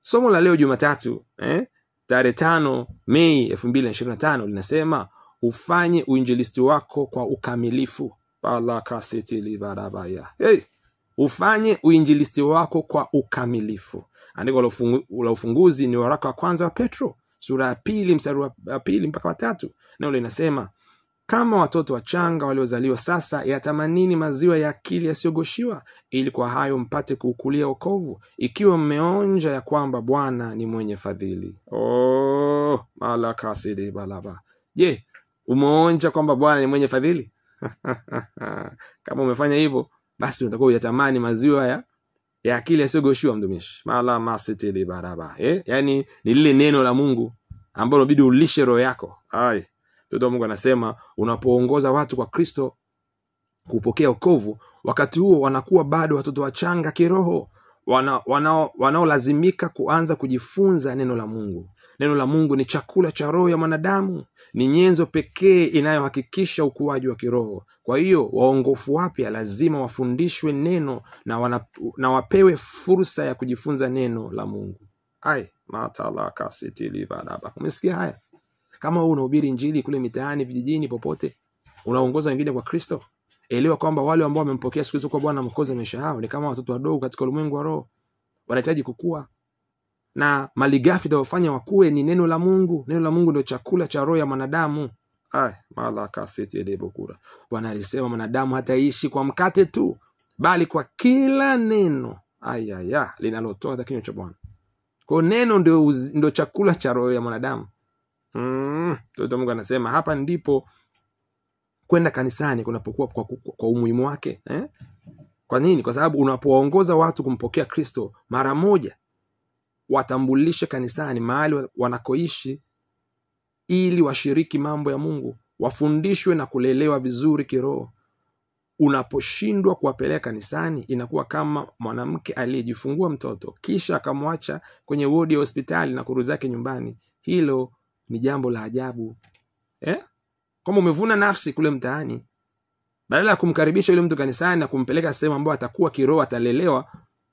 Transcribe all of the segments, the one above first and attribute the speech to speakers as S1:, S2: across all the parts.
S1: Somo la leo Jumatatu, tarehe 5 Mei 2025 linasema ufanye uinjilisti wako kwa ukamilifu. Ufanye uinjilisti wako kwa ukamilifu. Andiko la ufunguzi ni waraka wa kwanza wa Petro, sura ya 2 mstari wa 2 mpaka wa 3. Neno linasema, kama watoto wachanga waliozaliwa sasa, yatamanini maziwa ya akili yasiyogoshiwa, ili kwa hayo mpate kuukulia wokovu, ikiwa mmeonja ya kwamba Bwana ni mwenye fadhili. Malakasidi balaba. Je, umeonja kwamba Bwana ni mwenye fadhili? Kama umefanya hivyo, basi utakuwa uyatamani maziwa ya akili yasiyogoshiwa, mtumishi. Mala masitili baraba. Yani ni lile neno la Mungu ambalo inabidi ulishe roho yako. Mtoto wa Mungu anasema unapoongoza watu kwa Kristo kupokea wokovu, wakati huo wanakuwa bado watoto wachanga kiroho, wanaolazimika kuanza kujifunza neno la Mungu. Neno la Mungu ni chakula cha roho ya mwanadamu, ni nyenzo pekee inayohakikisha ukuaji wa kiroho. Kwa hiyo waongofu wapya lazima wafundishwe neno na wapewe fursa ya kujifunza neno la Mungu. Umesikia haya? Kama wewe unahubiri injili kule mitaani, vijijini, popote, unaongoza wengine kwa Kristo, elewa kwamba wale ambao wamempokea siku hizo kwa Bwana Mwokozi maisha yao ni kama watoto wadogo katika ulimwengu wa roho. Wanahitaji kukua, na malighafi itawafanya wakue ni neno la Mungu. Neno la Mungu ndio chakula cha roho ya mwanadamu. Bwana alisema mwanadamu hataishi kwa mkate tu, bali kwa kila neno linalotoka kinywa cha Bwana. Kwa neno ndio chakula cha roho ya mwanadamu. Mtoto Mungu anasema hapa ndipo kwenda kanisani kunapokuwa kwa umuhimu wake. Kwa nini? Kwa sababu unapoongoza watu kumpokea Kristo, mara moja watambulishe kanisani mahali wanakoishi, ili washiriki mambo ya Mungu, wafundishwe na kulelewa vizuri kiroho. Unaposhindwa kuwapeleka kanisani, inakuwa kama mwanamke aliyejifungua mtoto kisha akamwacha kwenye wodi ya hospitali na kurudi zake nyumbani. Hilo ni jambo la ajabu. Kama umevuna nafsi kule mtaani, badala ya kumkaribisha yule mtu kanisani na kumpeleka sehemu ambayo atakuwa kiroho, atalelewa,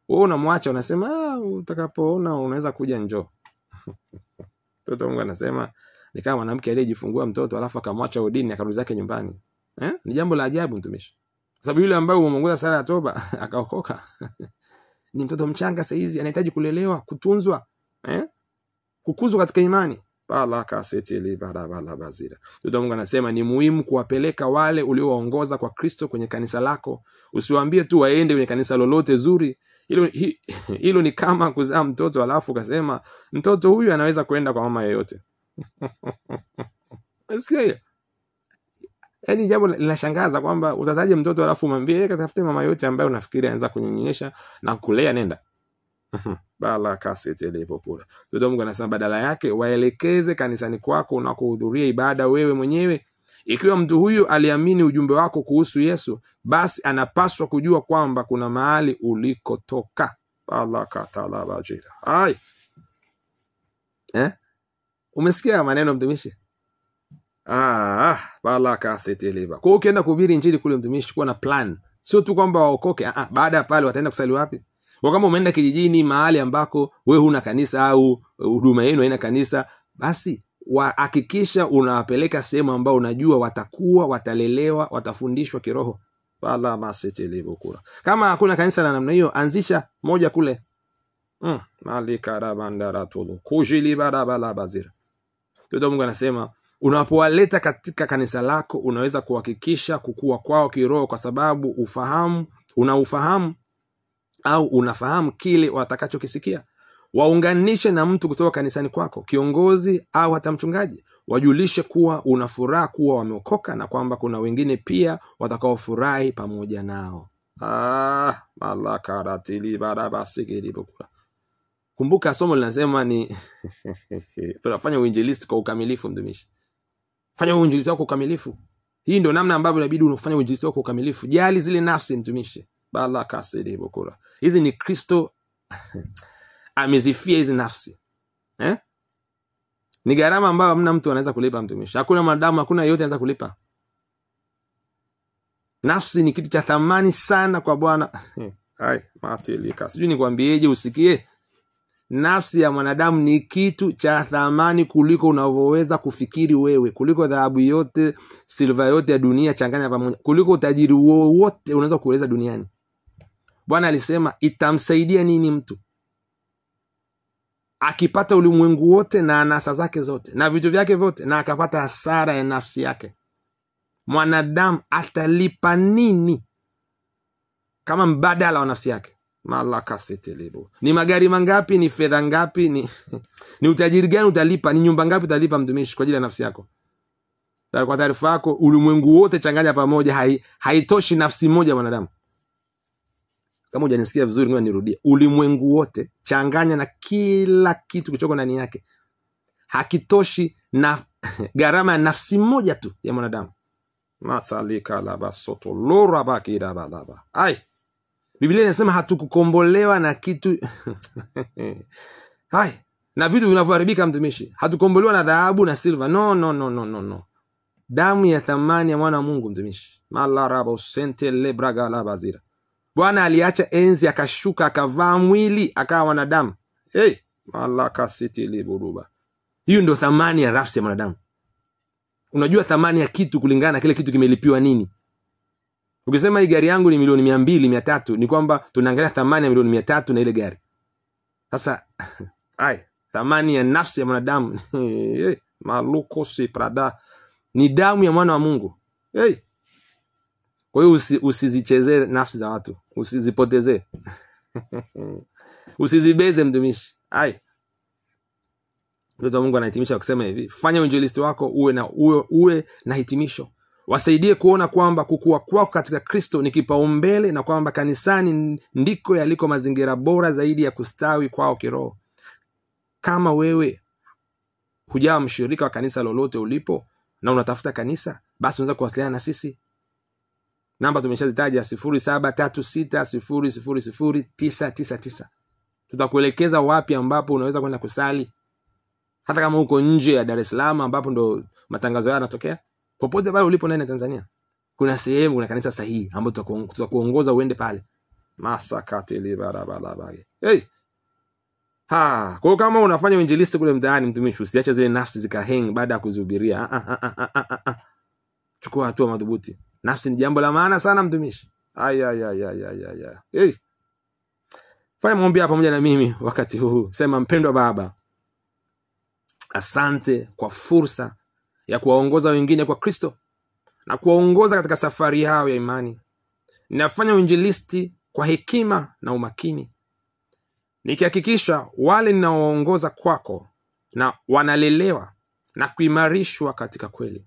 S1: wewe unamwacha, unasema utakapoona unaweza kuja njoo. Mtoto Mungu anasema ni kama mwanamke aliyejifungua mtoto alafu akamwacha wodini akarudi zake nyumbani. Ni jambo la ajabu, mtumishi. Kwa sababu yule ambaye umeongoza sala ya toba akaokoka ni mtoto mchanga saizi, anahitaji kulelewa, kutunzwa, kukuzwa katika imani. Mtoto Mungu anasema ni muhimu kuwapeleka wale uliowaongoza kwa Kristo kwenye kanisa lako. Usiwaambie tu waende kwenye kanisa lolote zuri. Hilo ni kama kuzaa mtoto alafu ukasema mtoto huyu anaweza kwenda kwa mama yoyote. Unasikia? Yaani jambo linashangaza kwamba utazaje mtoto alafu umwambie katafute mama yote ambaye unafikiri anaweza kunyonyesha na kulea, nenda. Mtoto Mungu anasema badala yake waelekeze kanisani kwako unakohudhuria ibada wewe mwenyewe. Ikiwa mtu huyu aliamini ujumbe wako kuhusu Yesu, basi anapaswa kujua kwamba kuna mahali ulikotoka. Umesikia maneno, mtumishi? Kwa ukienda kuhubiri injili kule, mtumishi, kuwa na plan. Sio tu kwamba waokoke, baada ya pale wataenda kusali wapi? Kwa kama umeenda kijijini mahali ambako wewe huna kanisa au huduma yenu haina kanisa, basi hakikisha unawapeleka sehemu ambao unajua watakuwa, watalelewa, watafundishwa kiroho. Kama hakuna kanisa la namna hiyo, anzisha moja kule. Mtoto Mungu anasema unapowaleta katika kanisa lako, unaweza kuhakikisha kukua kwao kiroho, kwa sababu unafahamu kile watakachokisikia. Waunganishe na mtu kutoka kanisani kwako, kiongozi au hata mchungaji. Wajulishe kuwa unafuraha kuwa wameokoka na kwamba kuna wengine pia watakaofurahi pamoja nao. Kumbuka somo linasema ni tunafanya uinjilisti kwa ukamilifu, mtumishi. Fanya uinjilisti wako kwa ukamilifu. Hii ndio namna ambavyo inabidi unafanya uinjilisti wako kwa ukamilifu. Jali zile nafsi, mtumishi. Hizi ni Kristo amezifia hizi nafsi. Ni gharama ambayo hamna mtu anaweza kulipa, mtumishi. Hakuna mwanadamu, hakuna yote anaweza kulipa. Nafsi ni kitu cha thamani sana kwa Bwana. Sijui nikwambieje usikie. nafsi ya mwanadamu ni kitu cha thamani kuliko unavyoweza kufikiri wewe, kuliko dhahabu yote, silva yote ya dunia changanya pamoja, kuliko utajiri wote unaweza kueleza duniani. Bwana alisema itamsaidia nini mtu akipata ulimwengu wote na anasa zake zote na vitu vyake vyote na akapata hasara ya nafsi yake? Mwanadamu atalipa nini kama mbadala wa nafsi yake? Malaka setelibu. Ni magari mangapi, ni fedha ngapi, ni utajiri gani utalipa, ni nyumba ngapi utalipa mtumishi kwa ajili ya nafsi yako? Kwa taarifa yako, ulimwengu wote changanya pamoja haitoshi nafsi moja ya mwanadamu. Kama hujanisikia vizuri ngoja nirudie. Ulimwengu wote changanya na kila kitu kichoko ndani yake, hakitoshi na gharama ya nafsi moja tu ya mwanadamu. Masalika laba soto lora baki laba laba. Ai, Biblia inasema hatukukombolewa na kitu hai na vitu vinavyoharibika mtumishi. Hatukombolewa na dhahabu na silva. No. Damu ya thamani ya mwana wa Mungu mtumishi. Malarabo sente lebraga labazira. Bwana aliacha enzi akashuka akavaa mwili akawa wanadamu. Malaka siti liburuba. Hiyo ndio thamani ya nafsi ya mwanadamu. Unajua thamani ya kitu kulingana na kile kitu kimelipiwa nini. Ukisema hii gari yangu ni milioni 200, 300, ni kwamba tunaangalia thamani ya milioni 300 na ile gari. Sasa thamani ya nafsi ya mwanadamu maluko si prada ni damu ya mwana wa Mungu. Kwa hiyo usizichezee nafsi za watu, usizipotezee. Usizibeze mtumishi. Ndio Mungu anahitimisha kusema hivi, fanya uinjilisti wako uwe na hitimisho. Wasaidie kuona kwamba kukua kwako katika Kristo ni kipaumbele na kwamba kanisani ndiko yaliko mazingira bora zaidi ya kustawi kwao kiroho. Kama wewe hujawa mshirika wa kanisa lolote ulipo na unatafuta kanisa, basi unaweza kuwasiliana na sisi. Namba tumeshazitaja 0736000999. Tutakuelekeza wapi ambapo unaweza kwenda kusali. Hata kama uko nje ya Dar es Salaam ambapo ndo matangazo haya yanatokea, popote pale ulipo ndani ya Tanzania, kuna sehemu, kuna kanisa sahihi ambapo tutakuongoza uende pale. Masakati libarabalaba. Kwa kama unafanya uinjilisti kule mtaani mtumishi, usiache zile nafsi zikahang baada ya kuzihubiria. Chukua hatua madhubuti. Nafsi ni jambo la maana sana mtumishi. Fanya maombi hapa pamoja na mimi wakati huu. Sema, mpendwa Baba, asante kwa fursa ya kuwaongoza wengine kwa Kristo na kuwaongoza katika safari yao ya imani. Ninafanya uinjilisti kwa hekima na umakini, nikihakikisha wale ninaoongoza kwako na wanalelewa na kuimarishwa katika kweli.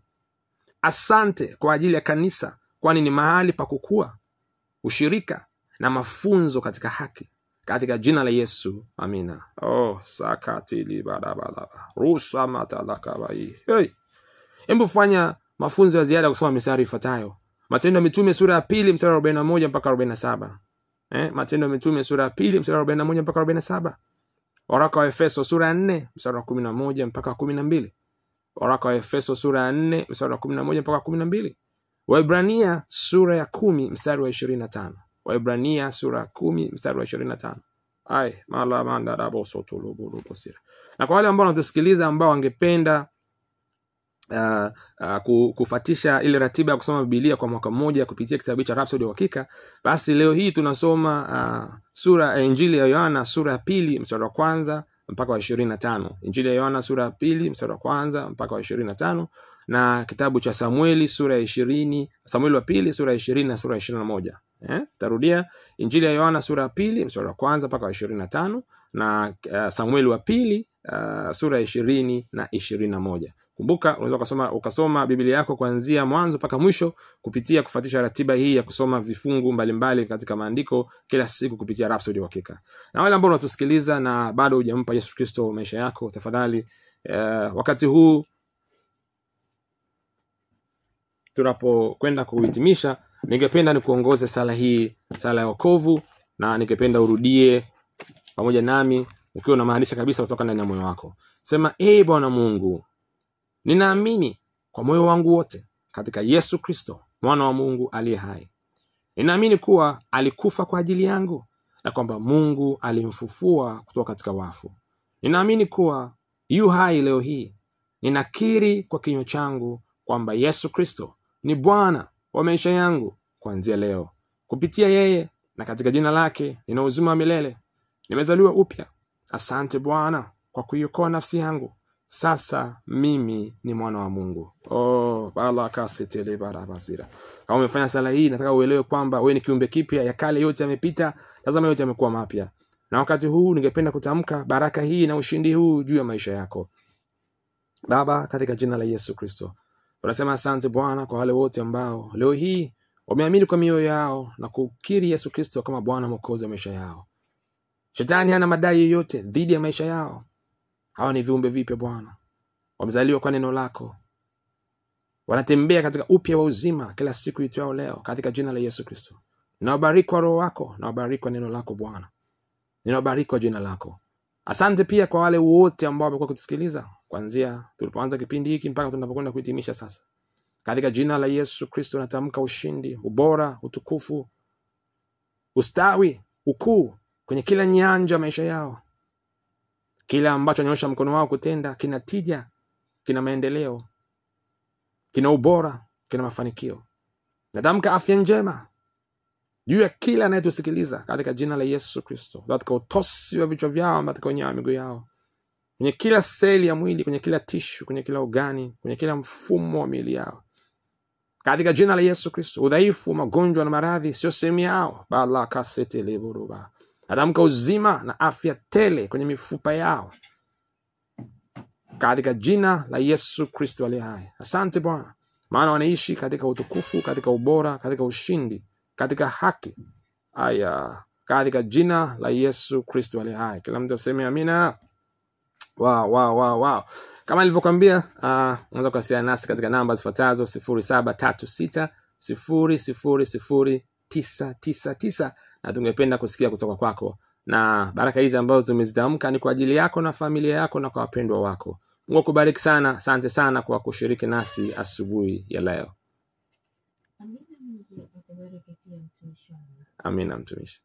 S1: Asante kwa ajili ya kanisa, kwani ni mahali pa kukua, ushirika na mafunzo katika haki. Katika jina la Yesu, amina. Sakati libarabalaba. Rusa matalakabai. Hebu fanya mafunzo ya ziada kusoma mistari ifuatayo. Matendo ya Mitume sura ya 2 mstari wa 41 mpaka 47. Matendo ya Mitume sura ya 2 mstari wa 41 mpaka 47. Waraka wa Efeso sura ya 4 mstari wa 11 mpaka 12. Waraka wa Efeso sura ya 4 mstari wa 11 mpaka 12. Waebrania sura ya 10 mstari wa 25. Waebrania sura ya 10 mstari wa 25. Na kwa wale ambao wanatusikiliza ambao wangependa kufuatisha ile ratiba ya kusoma Biblia kwa mwaka mmoja kupitia kitabu cha Rhapsody ya Uhakika, basi leo hii tunasoma Injili ya Yohana sura ya 2 mstari wa 1 mpaka wa 25. Injili ya Yohana sura ya 2 mstari wa 1 mpaka wa 25, na kitabu cha Samueli sura ya 20, Samueli wa 2 sura ya 20 na sura ya 21. Tarudia, Injili ya Yohana sura ya 2 mstari wa 1 mpaka wa 25 na Samueli wa 2 sura ya 20 na 21. Kumbuka unaweza ukasoma Biblia yako kuanzia mwanzo mpaka mwisho kupitia kufuatisha ratiba hii ya kusoma vifungu mbalimbali katika maandiko kila siku kupitia Rhapsody ya Uhakika. Na wale ambao unatusikiliza na bado hujampa Yesu Kristo maisha yako, tafadhali wakati huu tunapokwenda kuhitimisha, ningependa nikuongoze sala hii, sala ya wokovu, na ningependa urudie pamoja nami ukiwa unamaanisha kabisa kutoka ndani ya moyo wako. Sema, Bwana Mungu, ninaamini kwa moyo wangu wote katika Yesu Kristo, mwana wa Mungu aliye hai. Ninaamini kuwa alikufa kwa ajili yangu na kwamba Mungu alimfufua kutoka katika wafu. Ninaamini kuwa yu hai leo hii. Ninakiri kwa kinywa changu kwamba Yesu Kristo ni Bwana wa maisha yangu kuanzia leo. Kupitia yeye na katika jina lake nina uzima wa milele. Nimezaliwa upya. Asante Bwana kwa kuiokoa nafsi yangu. Sasa mimi ni mwana wa Mungu. Balakasitele barabasira. Kama umefanya sala hii, nataka uelewe kwamba wewe ni kiumbe kipya. Ya kale yote yamepita, tazama yote yamekuwa mapya. Na wakati huu ningependa kutamka baraka hii na ushindi huu juu ya maisha yako. Baba, katika jina la Yesu Kristo, tunasema asante Bwana kwa wale wote ambao leo hii wameamini kwa mioyo yao na kukiri Yesu Kristo kama Bwana Mwokozi wa maisha yao. Shetani hana madai yoyote dhidi ya maisha yao. Hawa ni viumbe vipya Bwana. Wamezaliwa kwa neno lako. Wanatembea katika upya wa uzima kila siku itwao leo katika jina la Yesu Kristo. Ninawabariki kwa roho wako, ninawabariki kwa neno lako Bwana. Ninawabariki kwa jina lako. Asante pia kwa wale wote ambao wamekuwa kutusikiliza kuanzia tulipoanza kipindi hiki mpaka tunapokwenda kuhitimisha sasa. Katika jina la Yesu Kristo natamka ushindi, ubora, utukufu, ustawi, ukuu kwenye kila nyanja maisha yao. Kila ambacho nyosha mkono wao kutenda kina tija, kina maendeleo, kina ubora, kina mafanikio. Natamka afya njema juu ya kila anayetusikiliza katika jina la Yesu Kristo. Katika utosi wa vichwa vyao, katika unyayo wa miguu yao, kwenye kila seli ya mwili, kwenye kila tishu, kwenye kila organi, kwenye kila mfumo wa miili yao. Katika jina la Yesu Kristo, udhaifu, magonjwa na maradhi sio sehemu yao. Balakasete leburuba. Natamka uzima na afya tele kwenye mifupa yao. Katika jina la Yesu Kristo aliye hai. Asante Bwana, maana wanaishi katika utukufu, katika ubora, katika ushindi, katika haki. Katika jina la Yesu Kristo aliye hai. Kila mtu aseme amina. Wow. Kama nilivyokuambia, unaweza kuwasiliana nasi katika namba zifuatazo: 0736 0000999, na tungependa kusikia kutoka kwako. Na baraka hizi ambazo tumezitamka ni kwa ajili yako na familia yako na kwa wapendwa wako. Mungu akubariki sana. Asante sana kwa kushiriki nasi asubuhi ya leo. Amina mtumishi.